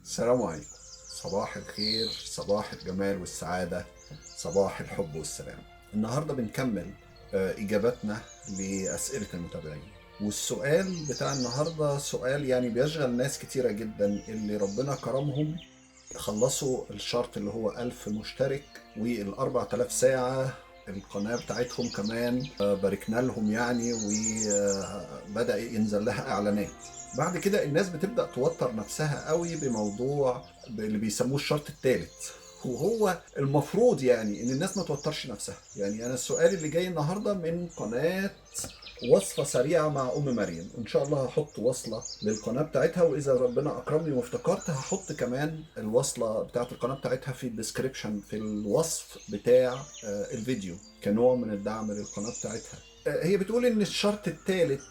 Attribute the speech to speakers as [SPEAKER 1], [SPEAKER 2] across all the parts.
[SPEAKER 1] السلام عليكم. صباح الخير، صباح الجمال والسعادة، صباح الحب والسلام. النهاردة بنكمل إجاباتنا لأسئلة المتابعين. والسؤال بتاع النهاردة سؤال يعني بيشغل ناس كتيرة جدا، اللي ربنا كرمهم خلصوا الشرط اللي هو 1000 مشترك وال4000 ساعة. القناة بتاعتهم كمان باركنا لهم يعني، وبدأ ينزل لها إعلانات. بعد كده الناس بتبدأ توتر نفسها قوي بموضوع اللي بيسموه الشرط الثالث. وهو المفروض يعني ان الناس ما توترش نفسها. يعني انا السؤال اللي جاي النهارده من قناة وصفة سريعة مع أم مريم، وإن شاء الله هحط وصلة للقناة بتاعتها، وإذا ربنا أكرمني وافتكرت هحط كمان الوصلة بتاعت القناة بتاعتها في الديسكريبشن، في الوصف بتاع الفيديو، كنوع من الدعم للقناة بتاعتها. هي بتقول إن الشرط الثالث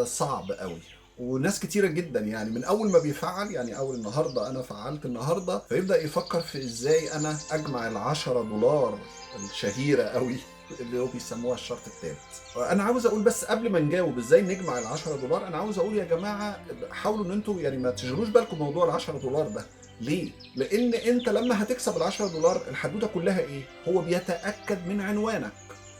[SPEAKER 1] صعب قوي، وناس كتيرة جدا يعني من أول ما بيفعل، يعني أول النهاردة أنا فعلت النهاردة، فيبدأ يفكر في إزاي أنا أجمع ال10 دولار الشهيرة قوي اللي هو بيسموها الشرط الثالث. انا عاوز اقول بس قبل ما نجاوب ازاي نجمع ال10 دولار، انا عاوز اقول يا جماعه حاولوا ان انتوا يعني ما تشغلوش بالكم موضوع ال10 دولار ده. ليه؟ لان انت لما هتكسب ال10 دولار الحدوته كلها ايه؟ هو بيتاكد من عنوانك.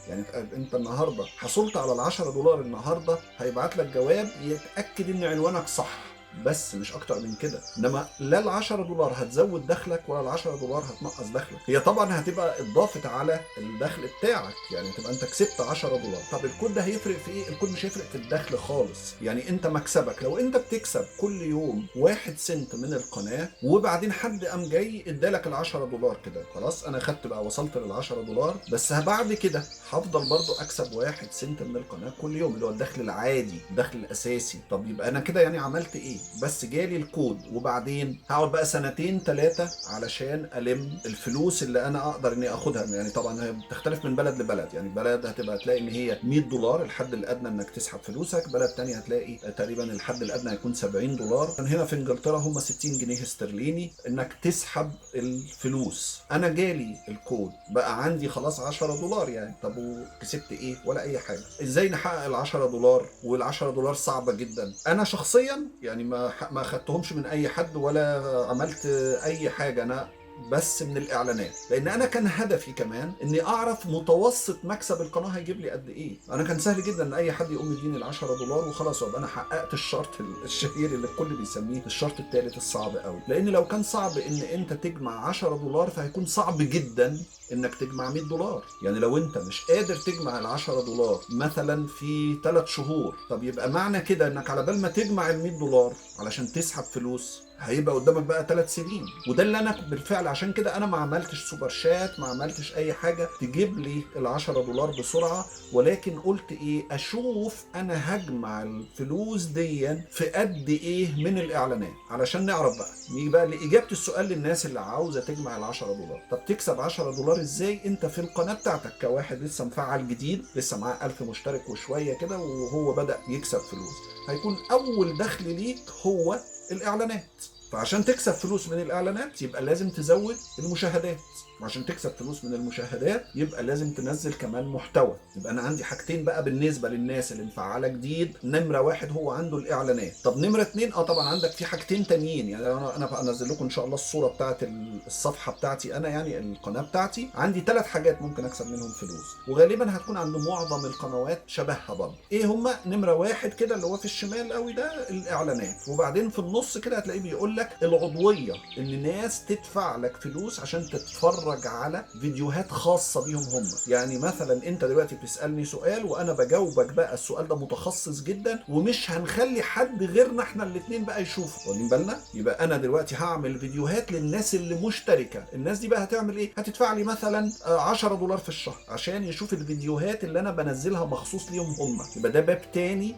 [SPEAKER 1] يعني انت النهارده حصلت على ال10 دولار، النهارده هيبعت لك جواب يتاكد ان عنوانك صح، بس مش اكتر من كده. انما لا ال10 دولار هتزود دخلك ولا ال10 دولار هتنقص دخلك. هي طبعا هتبقى اضافت على الدخل بتاعك، يعني تبقى انت كسبت 10 دولار. طب الكود ده هيفرق في ايه؟ الكود مش هيفرق في الدخل خالص. يعني انت مكسبك لو انت بتكسب كل يوم 1 سنت من القناه، وبعدين حد قام جاي ادالك ال10 دولار كده، خلاص انا خدت بقى، وصلت لل10 دولار، بس بعد كده هفضل برضو اكسب 1 سنت من القناه كل يوم، اللي هو الدخل العادي، الدخل الاساسي. طب يبقى انا كده يعني عملت ايه؟ بس جالي الكود، وبعدين هقعد بقى سنتين 3 علشان الم الفلوس اللي انا اقدر اني اخدها. يعني طبعا هي بتختلف من بلد لبلد، يعني بلد هتبقى تلاقي ان هي 100 دولار الحد الادنى انك تسحب فلوسك، بلد تانية هتلاقي تقريبا الحد الادنى هيكون 70 دولار. هنا في انجلترا هم 60 جنيه استرليني انك تسحب الفلوس. انا جالي الكود بقى عندي خلاص 10 دولار يعني. طب وكسبت ايه؟ ولا اي حاجه. ازاي نحقق ال10 دولار؟ وال10 دولار صعبه جدا. انا شخصيا يعني ما خدتهمش من اي حد ولا عملت اي حاجه، انا بس من الاعلانات، لان انا كان هدفي كمان اني اعرف متوسط مكسب القناه هيجيب لي قد ايه. انا كان سهل جدا ان اي حد يقوم يديني ال10 دولار وخلاص، وابقى انا حققت الشرط الشهير اللي الكل بيسميه الشرط الثالث الصعب قوي. لان لو كان صعب ان انت تجمع 10 دولار فهيكون صعب جدا انك تجمع 100 دولار. يعني لو انت مش قادر تجمع ال10 دولار مثلا في 3 شهور، طب يبقى معنى كده انك على بال ما تجمع ال100 دولار علشان تسحب فلوس هيبقى قدامك بقى 3 سنين. وده اللي انا بالفعل، عشان كده انا ما عملتش سوبر شات، ما عملتش اي حاجه تجيب لي ال10 دولار بسرعه، ولكن قلت ايه، اشوف انا هجمع الفلوس دي في قد ايه من الاعلانات، علشان نعرف بقى. نيجي بقى لاجابه السؤال للناس اللي عاوزه تجمع ال10 دولار. طب تكسب 10 دولار ازاي انت في القناه بتاعتك كواحد لسه مفعل جديد، لسه معاه 1000 مشترك وشويه كده، وهو بدا يكسب فلوس؟ هيكون اول دخل ليك هو الاعلانات. فعشان تكسب فلوس من الاعلانات يبقى لازم تزود المشاهدات، وعشان تكسب فلوس من المشاهدات يبقى لازم تنزل كمان محتوى. يبقى انا عندي حاجتين بقى بالنسبه للناس اللي مفعله جديد. نمره واحد هو عنده الاعلانات. طب نمره اتنين طبعا عندك في حاجتين تانيين. يعني انا بقى انزل لكم ان شاء الله الصوره بتاعت الصفحه بتاعتي انا، يعني القناه بتاعتي عندي 3 حاجات ممكن اكسب منهم فلوس، وغالبا هتكون عند معظم القنوات شبهها برضه. ايه هما؟ نمره واحد كده اللي هو في الشمال قوي ده الاعلانات، وبعدين في النص كده هتلاقيه بيقول لك العضويه، ان ناس تدفع لك فلوس عشان تتفرج على فيديوهات خاصه بيهم هم. يعني مثلا انت دلوقتي بتسالني سؤال وانا بجاوبك بقى السؤال ده متخصص جدا، ومش هنخلي حد غيرنا احنا الاثنين بقى يشوفه، واخدين بالنا؟ يبقى انا دلوقتي هعمل فيديوهات للناس اللي مشتركه. الناس دي بقى هتعمل ايه؟ هتدفع لي مثلا 10 دولار في الشهر عشان يشوف الفيديوهات اللي انا بنزلها مخصوص ليهم هم. يبقى ده باب تاني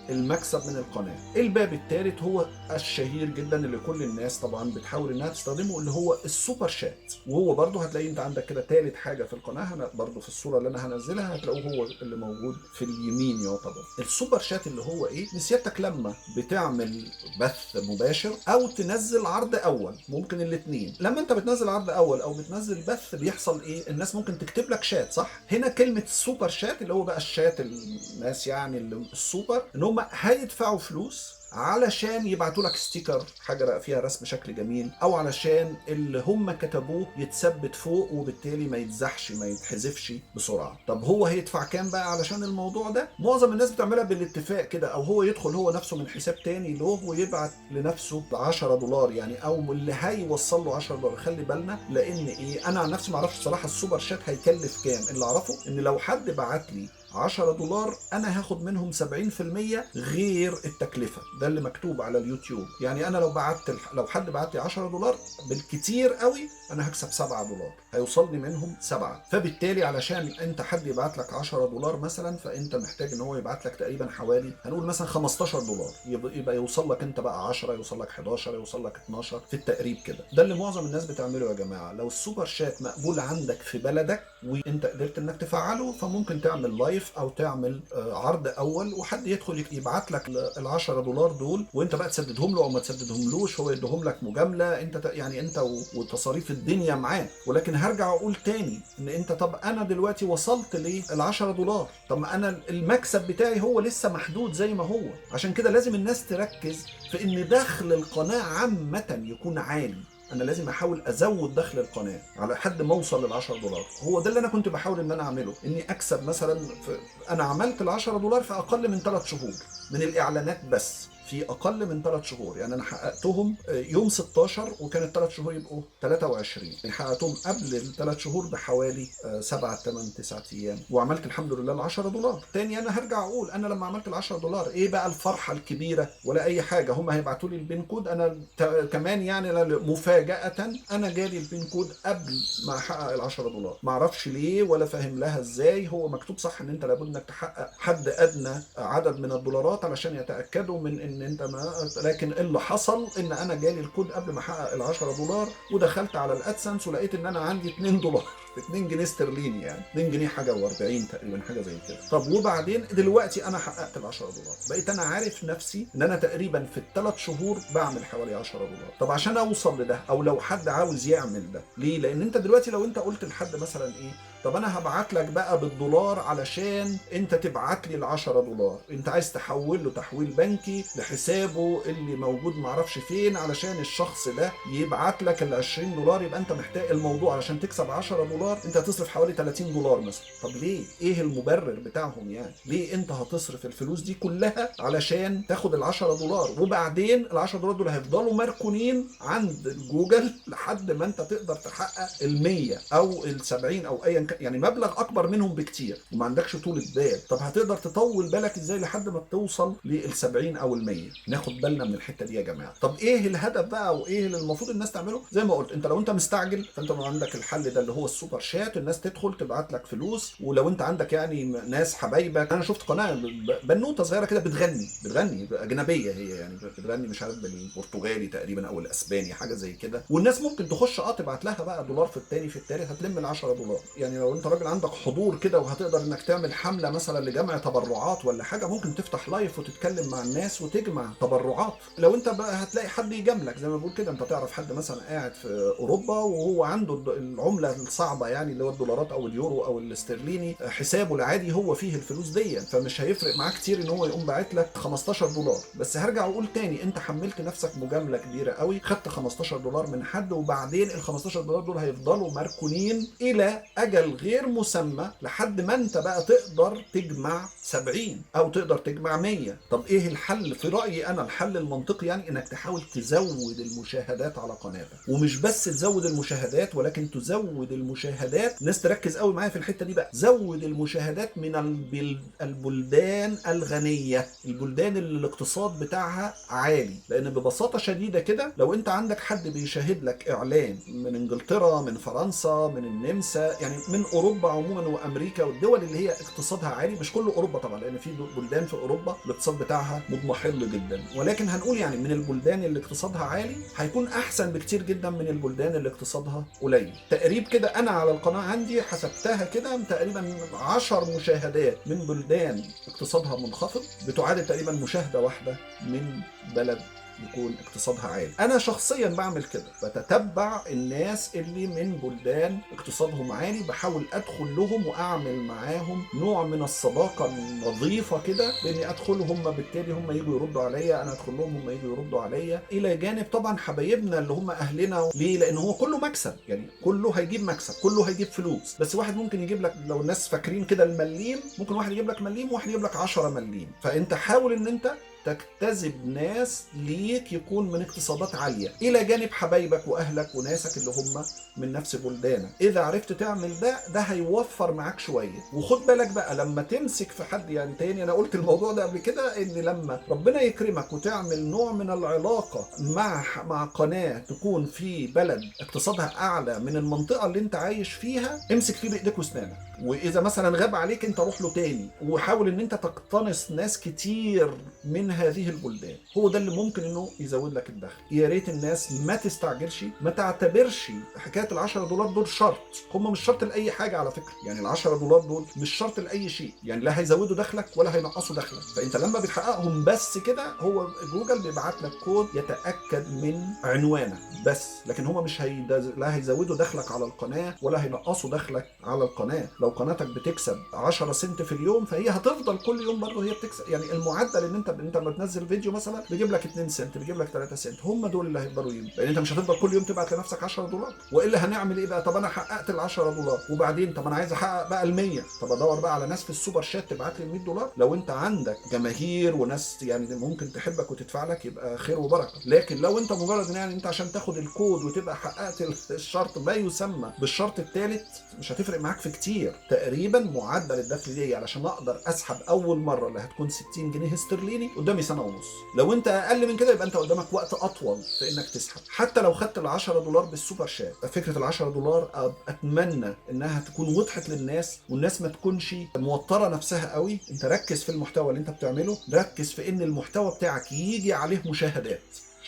[SPEAKER 1] للمكسب من القناه. الباب الثالث هو الشهير جدا اللي كل الناس طبعا بتحاول انها تستخدمه، اللي هو السوبر شات. وهو برضه هتلاقي انت عندك كده ثالث حاجه في القناه، برضه في الصوره اللي انا هنزلها هتلاقوه هو اللي موجود في اليمين يعتبر. السوبر شات اللي هو ايه؟ نسيتك لما بتعمل بث مباشر او تنزل عرض اول، ممكن الاثنين. لما انت بتنزل عرض اول او بتنزل بث بيحصل ايه؟ الناس ممكن تكتب لك شات، صح؟ هنا كلمه السوبر شات اللي هو بقى الشات الناس يعني اللي السوبر، ان هم هيدفعوا فلوس علشان يبعتوا لك ستيكر، حاجه فيها رسم شكل جميل، او علشان اللي هم كتبوه يتثبت فوق وبالتالي ما يتزحش ما يتحذفش بسرعه. طب هو هيدفع كام بقى علشان الموضوع ده؟ معظم الناس بتعملها بالاتفاق كده، او هو يدخل هو نفسه من حساب تاني له ويبعت لنفسه $10 يعني، او اللي هيوصل له $10. خلي بالنا، لان ايه، انا عن نفسي ما اعرفش صراحه السوبر شات هيكلف كام. اللي اعرفه ان لو حد بعت لي $10 انا هاخد منهم 70% غير التكلفه. ده اللي مكتوب على اليوتيوب. يعني انا لو حد بعت لي $10 بالكتير قوي انا هكسب $7، هيوصلني منهم 7. فبالتالي علشان انت حد يبعت لك $10 مثلا، فانت محتاج ان هو يبعت لك تقريبا حوالي هنقول مثلا $15، يبقى يوصل لك انت بقى 10، يوصل لك 11، يوصل لك 12 في التقريب كده. ده اللي معظم الناس بتعمله يا جماعه. لو السوبر شات مقبول عندك في بلدك وانت قدرت انك تفعله، فممكن تعمل لايف او تعمل عرض اول، وحد يدخل يبعت لك $10 دول، وانت بقى تسددهم له او ما تسددهملوش، هو يديهم لك مجامله، انت يعني انت وتصاريف الدنيا معاه. ولكن هرجع اقول تاني ان انت، طب انا دلوقتي وصلت $10، طب ما انا المكسب بتاعي هو لسه محدود زي ما هو. عشان كده لازم الناس تركز في ان دخل القناه عامه يكون عالي. انا لازم احاول ازود دخل القناه على حد ما اوصل $10. هو ده اللي انا كنت بحاول ان انا اعمله، اني اكسب مثلا انا عملت $10 في اقل من 3 شهور من الاعلانات بس، في اقل من 3 شهور. يعني انا حققتهم يوم 16 وكان ال3 شهور يبقوا 23. يعني حققتهم قبل ال3 شهور بحوالي 7 8 9 ايام، وعملت الحمد لله $10. تاني انا هرجع اقول، انا لما عملت $10 ايه بقى الفرحه الكبيره ولا اي حاجه؟ هم هيبعتوا لي البين كود، انا كمان يعني مفاجاه انا جالي البين كود قبل ما احقق $10. ما اعرفش ليه ولا فاهم لها ازاي. هو مكتوب صح ان انت لابد انك تحقق حد ادنى عدد من $. علشان يتاكدوا من ان انت ما، لكن اللي حصل ان انا جالي الكود قبل ما احقق $10، ودخلت على الادسنس ولقيت ان انا عندي $2، 2 جنيه استرليني، يعني 2 جنيه حاجه و40 تقريبا، حاجه زي كده. طب وبعدين دلوقتي انا حققت $10، بقيت انا عارف نفسي ان انا تقريبا في ال3 شهور بعمل حوالي $10. طب عشان اوصل لده، او لو حد عاوز يعمل ده، ليه؟ لان انت دلوقتي لو انت قلت لحد مثلا ايه، طب انا هبعت لك بقى $1 علشان انت تبعت لي $10، انت عايز تحول له تحويل بنكي لحسابه اللي موجود معرفش فين علشان الشخص ده يبعت لك $20، يبقى انت محتاج الموضوع علشان تكسب $10 انت هتصرف حوالي $30 مثلا. طب ليه؟ ايه المبرر بتاعهم يعني؟ ليه انت هتصرف الفلوس دي كلها علشان تاخد $10، وبعدين $10 دول هيفضلوا مركونين عند جوجل لحد ما انت تقدر تحقق 100 او 70 او ايا كان، يعني مبلغ اكبر منهم بكتير، وما عندكش طولة بال. طب هتقدر تطول بالك ازاي لحد ما توصل لل70 او 100؟ ناخد بالنا من الحته دي يا جماعه. طب ايه الهدف بقى وايه اللي المفروض الناس تعمله؟ زي ما قلت، انت لو انت مستعجل فانت عندك الحل ده اللي هو السوبر شات، الناس تدخل تبعت لك فلوس. ولو انت عندك يعني ناس حبايبك، انا شفت قناه بنوته صغيره كده بتغني اجنبيه، هي يعني بتغني مش عارف بالبرتغالي تقريبا او الاسباني حاجه زي كده، والناس ممكن تخش تبعت لها بقى $1 في الثاني في الثالث، هتلم $10. يعني لو انت راجل عندك حضور كده وهتقدر انك تعمل حمله مثلا لجمع تبرعات ولا حاجه، ممكن تفتح لايف وتتكلم مع الناس وتجمع تبرعات. لو انت بقى هتلاقي حد يجاملك زي ما بقول كده، انت تعرف حد مثلا قاعد في اوروبا وهو عنده العمله الصعبه يعني اللي هو $. او اليورو او الاسترليني، حسابه العادي هو فيه الفلوس دي، فمش هيفرق معاه كتير ان هو يقوم باعت لك $15. بس هرجع اقول تاني، انت حملت نفسك مجامله كبيره قوي، خدت $15 من حد، وبعدين $15 دول هيفضلوا مركونين الى اجل غير مسمى لحد ما انت بقى تقدر تجمع 70 او تقدر تجمع 100. طب ايه الحل؟ في رايي انا الحل المنطقي يعني انك تحاول تزود المشاهدات على قناتك، ومش بس تزود المشاهدات ولكن تزود المشاهدات، الناس تركز قوي معايا في الحته دي بقى، زود المشاهدات من البلدان الغنيه، البلدان اللي الاقتصاد بتاعها عالي. لان ببساطه شديده كده، لو انت عندك حد بيشاهد لك اعلان من انجلترا، من فرنسا، من النمسا، يعني من اوروبا عموما وامريكا والدول اللي هي اقتصادها عالي، مش كل اوروبا طبعا لان في بلدان في اوروبا الاقتصاد بتاعها مضمحل جدا، ولكن هنقول يعني من البلدان اللي اقتصادها عالي هيكون احسن بكتير جدا من البلدان اللي اقتصادها قليل. تقريب كده انا على القناه عندي حسبتها كده تقريبا 10 مشاهدات من بلدان اقتصادها منخفض بتعادل تقريبا مشاهده واحده من بلد يكون اقتصادها عالي. انا شخصيا بعمل كده، بتتبع الناس اللي من بلدان اقتصادهم عالي، بحاول ادخل لهم واعمل معاهم نوع من الصداقه النظيفه كده، باني ادخل هم بالتالي هم يجوا يردوا عليا، انا ادخل لهم هم يجوا يردوا عليا، الى جانب طبعا حبايبنا اللي هم اهلنا. ليه؟ لان هو كله مكسب، يعني كله هيجيب مكسب، كله هيجيب فلوس. بس واحد ممكن يجيب لك، لو الناس فاكرين كده المليم، ممكن واحد يجيب لك مليم وواحد يجيب لك 10 مليم. فانت حاول ان انت تجتذب ناس ليك يكون من اقتصادات عالية، إلى جانب حبايبك وأهلك وناسك اللي هم من نفس بلدانك. إذا عرفت تعمل ده هيوفر معاك شوية. وخد بالك بقى لما تمسك في حد، يعني تاني أنا قلت الموضوع ده قبل كده، إن لما ربنا يكرمك وتعمل نوع من العلاقة مع قناة تكون في بلد اقتصادها أعلى من المنطقة اللي أنت عايش فيها، امسك فيه بإيديك وأسنانك. وإذا مثلا غاب عليك أنت روح له تاني، وحاول إن أنت تقتنص ناس كتير من هذه البلدان. هو ده اللي ممكن انه يزود لك الدخل. يا ريت الناس ما تستعجلش، ما تعتبرش حكايه $10 دول شرط. هم مش شرط لاي حاجه على فكره، يعني $10 دول مش شرط لاي شيء، يعني لا هيزودوا دخلك ولا هينقصوا دخلك. فانت لما بتحققهم بس كده، هو جوجل بيبعت لك كود يتاكد من عنوانك بس، لكن هم مش لا هيزودوا دخلك على القناه ولا هينقصوا دخلك على القناه. لو قناتك بتكسب 10 سنت في اليوم، فهي هتفضل كل يوم برضه هي بتكسب. يعني المعدل ان انت لما تنزل فيديو مثلا بيجيب لك 2 سنت، بيجيب لك 3 سنت، هم دول اللي هيقدروا يجيبوا. لان انت مش هتفضل كل يوم تبعت لنفسك $10، والا هنعمل ايه بقى؟ طب انا حققت $10 وبعدين طب انا عايز احقق بقى ال100، طب ادور بقى على ناس في السوبر شات تبعت لي $100. لو انت عندك جماهير وناس يعني ممكن تحبك وتدفع لك، يبقى خير وبركه. لكن لو انت مجرد يعني انت عشان تاخد الكود وتبقى حققت الشرط ما يسمى بالشرط الثالث، مش هتفرق معاك في كتير. تقريبا معدل الدخل ليا علشان اقدر اسحب اول مره اللي هتكون 60 جنيه استرليني قدامي سنه ونص. لو انت اقل من كده يبقى انت قدامك وقت اطول في انك تسحب. حتى لو خدت $10 بالسوبر شات، فكره $10 اتمنى انها تكون وضحت للناس، والناس ما تكونش موتره نفسها قوي. انت ركز في المحتوى اللي انت بتعمله، ركز في ان المحتوى بتاعك يجي عليه مشاهدات،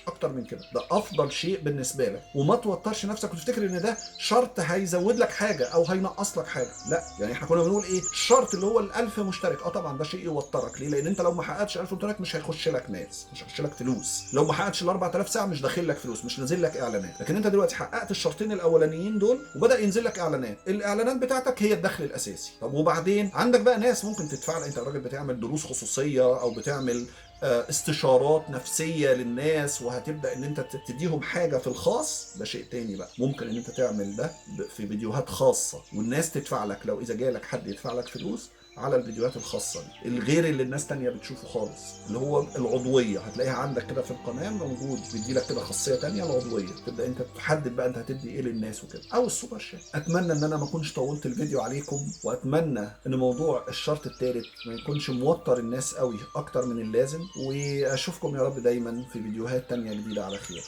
[SPEAKER 1] اكتر من كده. ده افضل شيء بالنسبه لك. وما توترش نفسك وتفتكر ان ده شرط هيزود لك حاجه او هينقص لك حاجه. لا، يعني احنا كنا بنقول ايه؟ الشرط اللي هو ال1000 مشترك. طبعا ده شيء يوترك. ليه؟ لان انت لو ما حققتش 1000 مشترك مش هيخش لك ناس، مش هيخش لك فلوس. لو ما حققتش ال4000 ساعه مش داخل لك فلوس، مش نازل لك اعلانات. لكن انت دلوقتي حققت الشرطين الاولانيين دول وبدا ينزل لك اعلانات. الاعلانات بتاعتك هي الدخل الاساسي. طب وبعدين عندك بقى ناس ممكن تدفع لك. انت راجل بتعمل دروس خصوصيه او بتعمل استشارات نفسية للناس، وهتبدأ ان انت تديهم حاجة في الخاص، ده شيء تاني بقى. ممكن ان انت تعمل ده في فيديوهات خاصة والناس تدفع لك، لو اذا جالك حد يدفع لك فلوس على الفيديوهات الخاصة دي، الغير اللي الناس تانية بتشوفه خالص، اللي هو العضوية. هتلاقيها عندك كده في القناة موجود، بيدي لك كده خاصية تانية، العضوية. تبدأ انت تحدد بقى انت هتدي ايه للناس وكده، او السوبر شات. اتمنى ان انا ما اكونش طولت الفيديو عليكم، واتمنى ان موضوع الشرط الثالث ما يكونش موتر الناس قوي اكتر من اللازم. واشوفكم يا رب دايما في فيديوهات تانية جديدة على خير.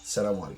[SPEAKER 1] السلام عليكم.